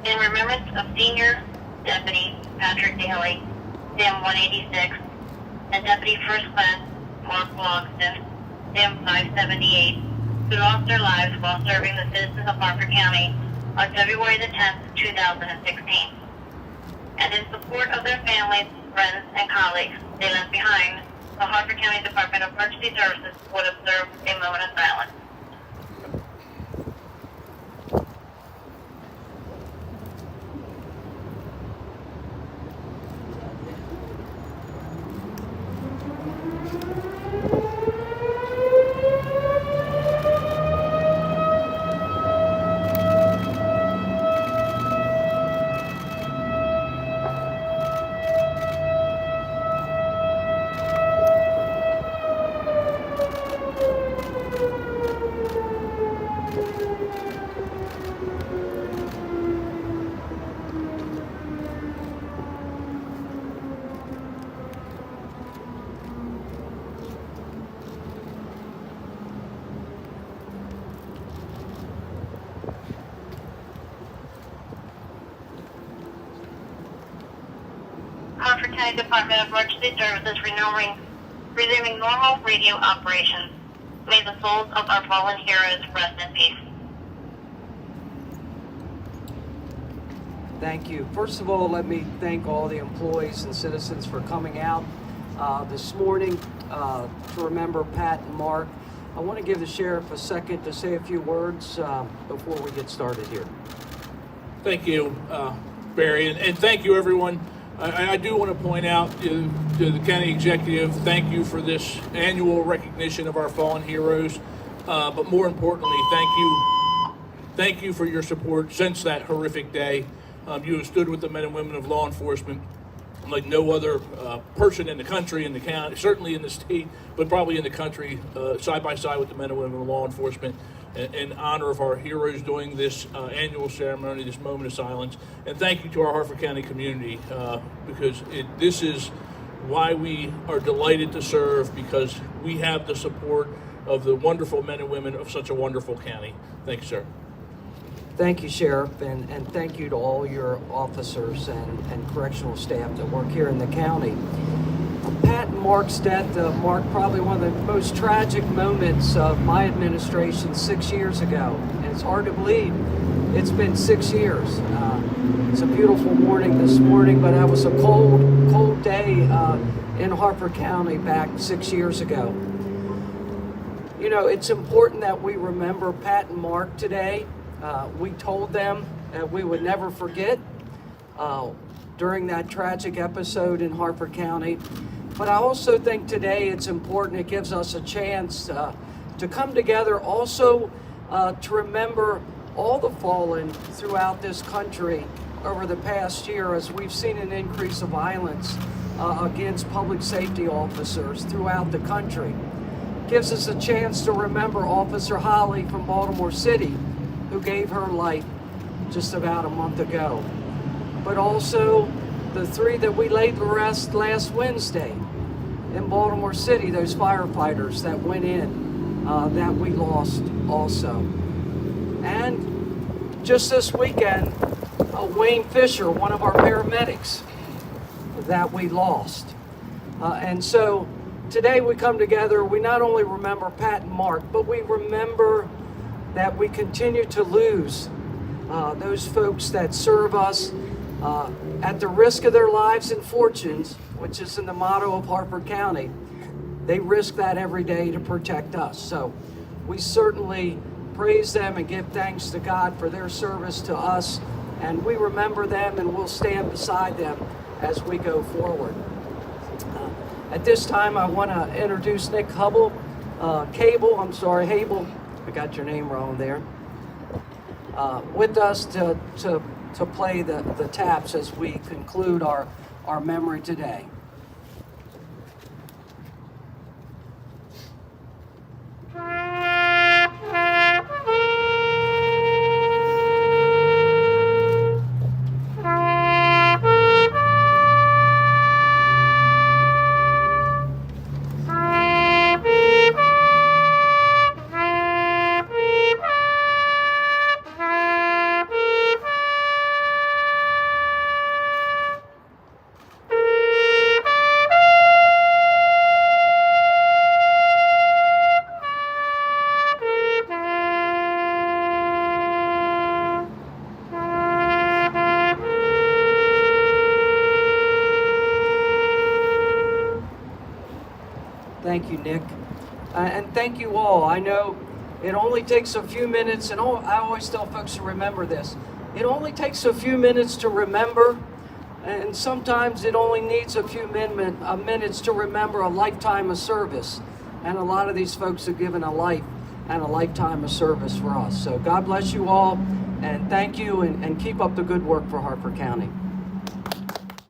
In remembrance of Senior Deputy Patrick Daly, SIM 186, and Deputy First Class Mark Logston, SIM 578, who lost their lives while serving the citizens of Harford County on February the 10th, 2016. And in support of their families, friends, and colleagues they left behind, the Harford County Department of Emergency Services would observe a moment of silence. Harford County Department of Emergency Services resuming normal radio operations. May the souls of our fallen heroes rest in peace. Thank you. First of all, let me thank all the employees and citizens for coming out this morning to remember Pat and Mark. I want to give the sheriff a second to say a few words before we get started here. Thank you, Barry, and thank you, everyone. I do want to point out to the county executive, thank you for this annual recognition of our fallen heroes. But more importantly, thank you for your support since that horrific day. You have stood with the men and women of law enforcement like no other person in the country, in the county, certainly in the state, but probably in the country, side by side with the men and women of law enforcement, in honor of our heroes during this annual ceremony, this moment of silence. And thank you to our Harford County community, because this is why we are delighted to serve, because we have the support of the wonderful men and women of such a wonderful county. Thank you, sir. Thank you, Sheriff, and thank you to all your officers and correctional staff that work here in the county. Pat and Mark's death marked probably one of the most tragic moments of my administration 6 years ago. And it's hard to believe it's been 6 years. It's a beautiful morning this morning, but that was a cold day in Harford County back 6 years ago. You know, it's important that we remember Pat and Mark today. We told them that we would never forget during that tragic episode in Harford County. But I also think today it's important, it gives us a chance to come together also to remember all the fallen throughout this country over the past year, as we've seen an increase of violence against public safety officers throughout the country. It gives us a chance to remember Officer Holly from Baltimore City, who gave her life just about a month ago. But also the three that we laid to rest last Wednesday in Baltimore City, those firefighters that went in, that we lost also. And just this weekend, Wayne Fisher, one of our paramedics that we lost. And so today we come together, we not only remember Pat and Mark, but we remember that we continue to lose those folks that serve us at the risk of their lives and fortunes, which is in the motto of Harford County. They risk that every day to protect us. So we certainly praise them and give thanks to God for their service to us. And we remember them and we'll stand beside them as we go forward. At this time, I want to introduce Nick Hubble, Habel. I got your name wrong there. With us to play the taps as we conclude our memory today. thank you, Nick. And thank you all. I know it only takes a few minutes, and I always tell folks to remember this. It only takes a few minutes to remember, and sometimes it only needs a few minutes to remember a lifetime of service. And a lot of these folks have given a life and a lifetime of service for us. So God bless you all, and thank you, and keep up the good work for Harford County.